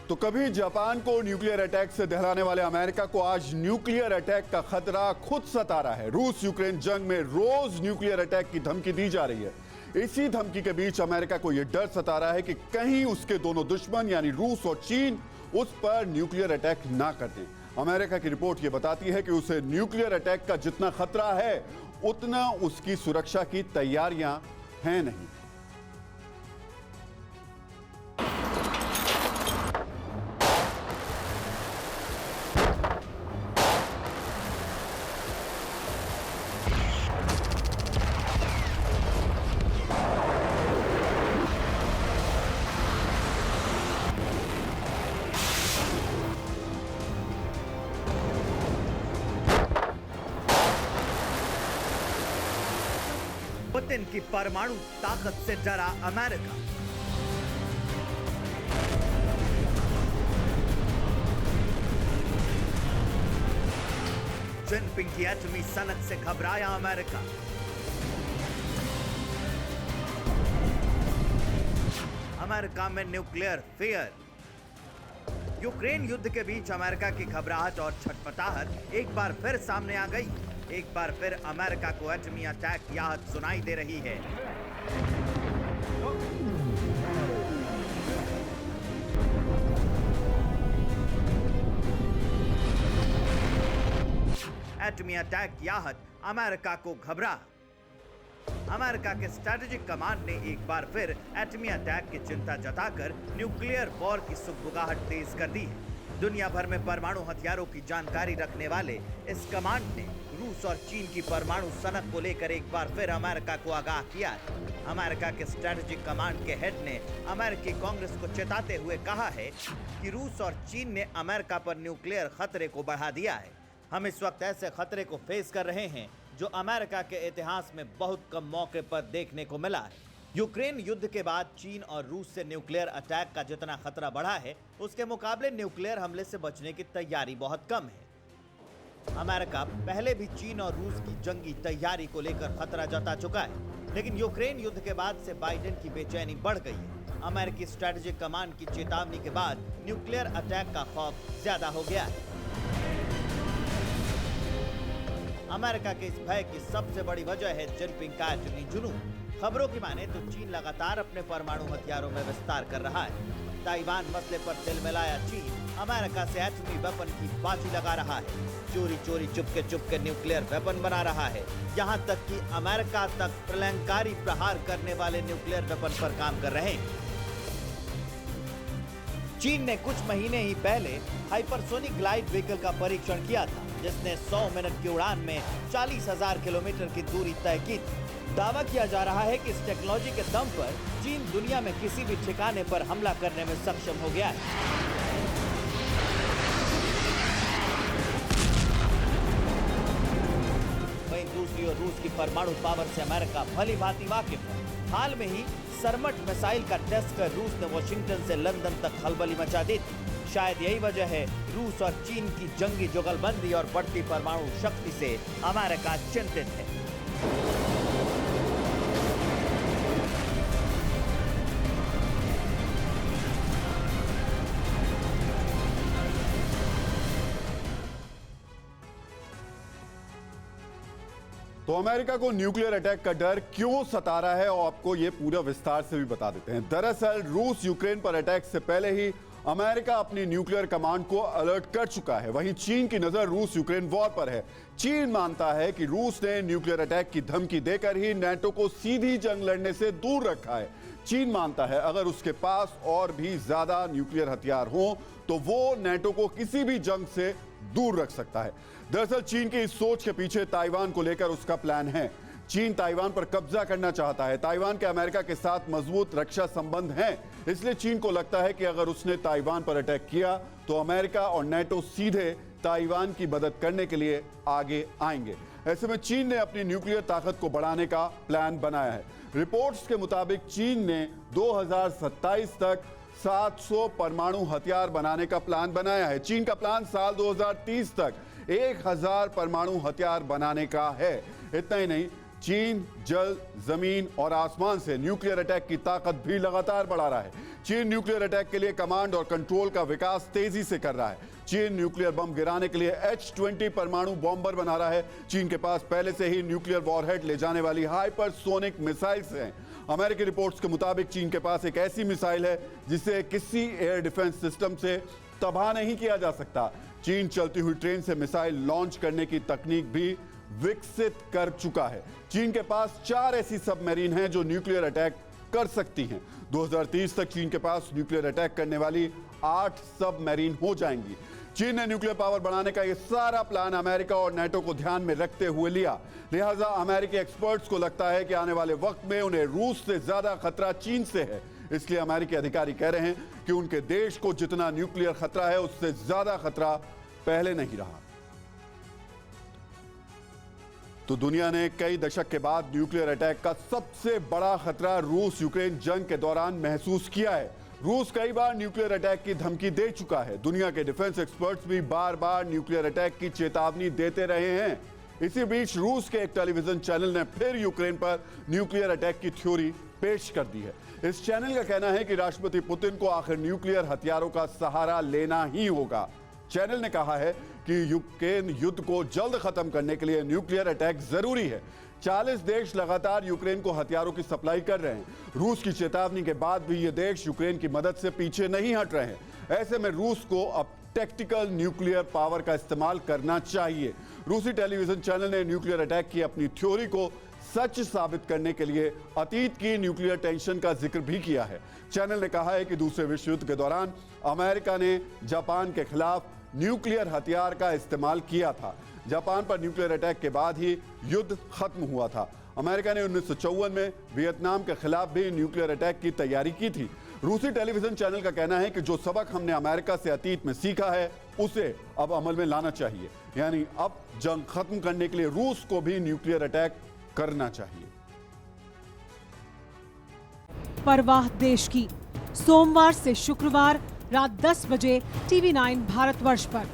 तो कभी जापान को न्यूक्लियर अटैक से दहलाने वाले अमेरिका को आज न्यूक्लियर अटैक का खतरा खुद सता रहा है। रूस यूक्रेन जंग में रोज न्यूक्लियर अटैक की धमकी दी जा रही है। इसी धमकी के बीच अमेरिका को यह डर सता रहा है कि कहीं उसके दोनों दुश्मन यानी रूस और चीन उस पर न्यूक्लियर अटैक ना कर दें। अमेरिका की रिपोर्ट यह बताती है कि उसे न्यूक्लियर अटैक का जितना खतरा है उतना उसकी सुरक्षा की तैयारियां हैं नहीं। पुतिन की परमाणु ताकत से डरा अमेरिका। जिनपिंग की एटमी सनक से घबराया अमेरिका। अमेरिका में न्यूक्लियर फियर। यूक्रेन युद्ध के बीच अमेरिका की घबराहट और छटपटाहट एक बार फिर सामने आ गई। एक बार फिर अमेरिका को एटमी अटैक की आहट सुनाई दे रही है। एटमी अटैक की आहट अमेरिका को घबरा। अमेरिका के स्ट्रेटेजिक कमांड ने एक बार फिर एटमी अटैक की चिंता जताकर न्यूक्लियर वॉर की सुगबुगाहट तेज कर दी है। दुनिया भर में परमाणु हथियारों की जानकारी रखने वाले इस कमांड ने रूस और चीन की परमाणु सनक को लेकर एक बार फिर अमेरिका को आगाह किया है। अमेरिका के स्ट्रेटेजिक कमांड के हेड ने अमेरिकी कांग्रेस को चेताते हुए कहा है कि रूस और चीन ने अमेरिका पर न्यूक्लियर खतरे को बढ़ा दिया है। हम इस वक्त ऐसे खतरे को फेस कर रहे हैं जो अमेरिका के इतिहास में बहुत कम मौके पर देखने को मिला है। यूक्रेन युद्ध के बाद चीन और रूस से न्यूक्लियर अटैक का जितना खतरा बढ़ा है उसके मुकाबले न्यूक्लियर हमले से बचने की तैयारी बहुत कम है। अमेरिका पहले भी चीन और रूस की जंगी तैयारी को लेकर खतरा जता चुका है, लेकिन यूक्रेन युद्ध के बाद से बाइडेन की बेचैनी बढ़ गई है। अमेरिकी स्ट्रेटेजिक कमांड की चेतावनी के बाद न्यूक्लियर अटैक का खौफ ज्यादा हो गया है। अमेरिका के इस भय की सबसे बड़ी वजह है जिनपिंग का एटमी जुनून। खबरों की माने तो चीन लगातार अपने परमाणु हथियारों में विस्तार कर रहा है। ताइवान मसले पर दिल मिलाया चीन अमेरिका से एटमी वेपन की बाजी लगा रहा है। चोरी चोरी चुपके न्यूक्लियर वेपन बना रहा है। यहाँ तक कि अमेरिका तक प्रलंकारी प्रहार करने वाले न्यूक्लियर वेपन पर काम कर रहे हैं। चीन ने कुछ महीने ही पहले हाइपरसोनिक ग्लाइड व्हीकल का परीक्षण किया था, जिसने 100 मिनट की उड़ान में 40,000 किलोमीटर की दूरी तय की थी। दावा किया जा रहा है कि इस टेक्नोलॉजी के दम पर चीन दुनिया में किसी भी ठिकाने पर हमला करने में सक्षम हो गया है। वहीं दूसरी ओर रूस की परमाणु पावर से अमेरिका भली भांति वाकिफ है। हाल में ही सरमट मिसाइल का टेस्ट कर रूस ने वॉशिंगटन से लंदन तक खलबली मचा दी थी। शायद यही वजह है रूस और चीन की जंगी जुगलबंदी और बढ़ती परमाणु शक्ति से अमेरिका चिंतित है। तो अमेरिका को न्यूक्लियर अटैक का डर क्यों सता रहा है और आपको ये पूरा विस्तार से भी बता देते हैं। दरअसल रूस यूक्रेन पर अटैक से पहले ही अमेरिका अपनी न्यूक्लियर कमांड को अलर्ट कर चुका है। वहीं चीन की नजर रूस यूक्रेन वॉर पर है। चीन मानता है कि रूस ने न्यूक्लियर अटैक की धमकी देकर ही नाटो को सीधी जंग लड़ने से दूर रखा है। चीन मानता है अगर उसके पास और भी ज्यादा न्यूक्लियर हथियार हों तो वो नाटो को किसी भी जंग से दूर रख सकता है। दरअसल चीन की इस सोच के पीछे ताइवान को लेकर उसका प्लान है। चीन ताइवान पर कब्जा करना चाहता है। ताइवान के अमेरिका के साथ मजबूत रक्षा संबंध हैं, इसलिए चीन को लगता है कि अगर उसने ताइवान पर अटैक किया तो अमेरिका और नाटो सीधे ताइवान की मदद करने के लिए आगे आएंगे। ऐसे में चीन ने अपनी न्यूक्लियर ताकत को बढ़ाने का प्लान बनाया है। रिपोर्ट्स के मुताबिक चीन ने 2027 तक 700 परमाणु हथियार बनाने का प्लान बनाया है। चीन का प्लान साल 2030 तक 1000 परमाणु हथियार बनाने का है। इतना ही नहीं, चीन जल, जमीन और आसमान से न्यूक्लियर अटैक की ताकत भी लगातार बढ़ा रहा है। चीन न्यूक्लियर अटैक के लिए कमांड और कंट्रोल का विकास तेजी से कर रहा है। चीन न्यूक्लियर बम गिराने के लिए H-20 परमाणु बॉम्बर बना रहा है। चीन के पास पहले से ही न्यूक्लियर वॉरहेड ले जाने वाली हाइपरसोनिक मिसाइल्स हैं। अमेरिकी रिपोर्ट्स के मुताबिक चीन के पास एक ऐसी मिसाइल है जिसे किसी एयर डिफेंस सिस्टम से तबाह नहीं किया जा सकता। चीन चलती हुई ट्रेन से मिसाइल लॉन्च करने की तकनीक भी विकसित कर चुका है। चीन के पास 4 ऐसी सबमरीन हैं जो न्यूक्लियर अटैक कर सकती हैं। 2030 तक चीन के पास न्यूक्लियर अटैक करने वाली 8 सबमरीन हो जाएंगी। चीन ने न्यूक्लियर पावर बढ़ाने का यह सारा प्लान अमेरिका और नेटो को ध्यान में रखते हुए लिया। लिहाजा अमेरिकी एक्सपर्ट्स को लगता है कि आने वाले वक्त में उन्हें रूस से ज्यादा खतरा चीन से है। इसलिए अमेरिकी अधिकारी कह रहे हैं कि उनके देश को जितना न्यूक्लियर खतरा है उससे ज्यादा खतरा पहले नहीं रहा। तो दुनिया ने कई दशक के बाद न्यूक्लियर अटैक का सबसे बड़ा खतरा रूस यूक्रेन जंग के दौरान महसूस किया है। रूस कई बार न्यूक्लियर अटैक की धमकी दे चुका है। दुनिया के डिफेंस एक्सपर्ट्स भी बार बार न्यूक्लियर अटैक की चेतावनी देते रहे हैं। इसी बीच रूस के एक टेलीविजन चैनल ने फिर यूक्रेन पर न्यूक्लियर अटैक की थ्योरी पेश कर दी है। इस चैनल का कहना है कि राष्ट्रपति पुतिन को आखिर न्यूक्लियर हथियारों का सहारा लेना ही होगा। चैनल ने कहा है कि यूक्रेन युद्ध को जल्द खत्म करने के लिए न्यूक्लियर अटैक जरूरी है। 40 देश लगातार यूक्रेन को हथियारों की सप्लाई कर रहे हैं। रूस की चेतावनी के बाद भी ये देश यूक्रेन की मदद से पीछे नहीं हट रहे हैं। ऐसे में रूस को अब टैक्टिकल न्यूक्लियर पावर का इस्तेमाल करना चाहिए। रूसी टेलीविजन चैनल ने न्यूक्लियर अटैक की अपनी थ्योरी को सच साबित करने के लिए अतीत की न्यूक्लियर टेंशन का जिक्र भी किया है। चैनल ने कहा है कि दूसरे विश्व युद्ध के दौरान अमेरिका ने जापान के खिलाफ न्यूक्लियर हथियार का इस्तेमाल किया था। जापान पर न्यूक्लियर अटैक के बाद ही युद्ध खत्म हुआ था। अमेरिका ने 1954 में वियतनाम के खिलाफ भी न्यूक्लियर अटैक की तैयारी की थी। रूसी टेलीविजन चैनल का कहना है कि जो सबक हमने अमेरिका से अतीत में सीखा है उसे अब अमल में लाना चाहिए। यानी अब जंग खत्म करने के लिए रूस को भी न्यूक्लियर अटैक करना चाहिए। परवाह देश की, सोमवार से शुक्रवार रात 10 बजे TV9 भारतवर्ष पर।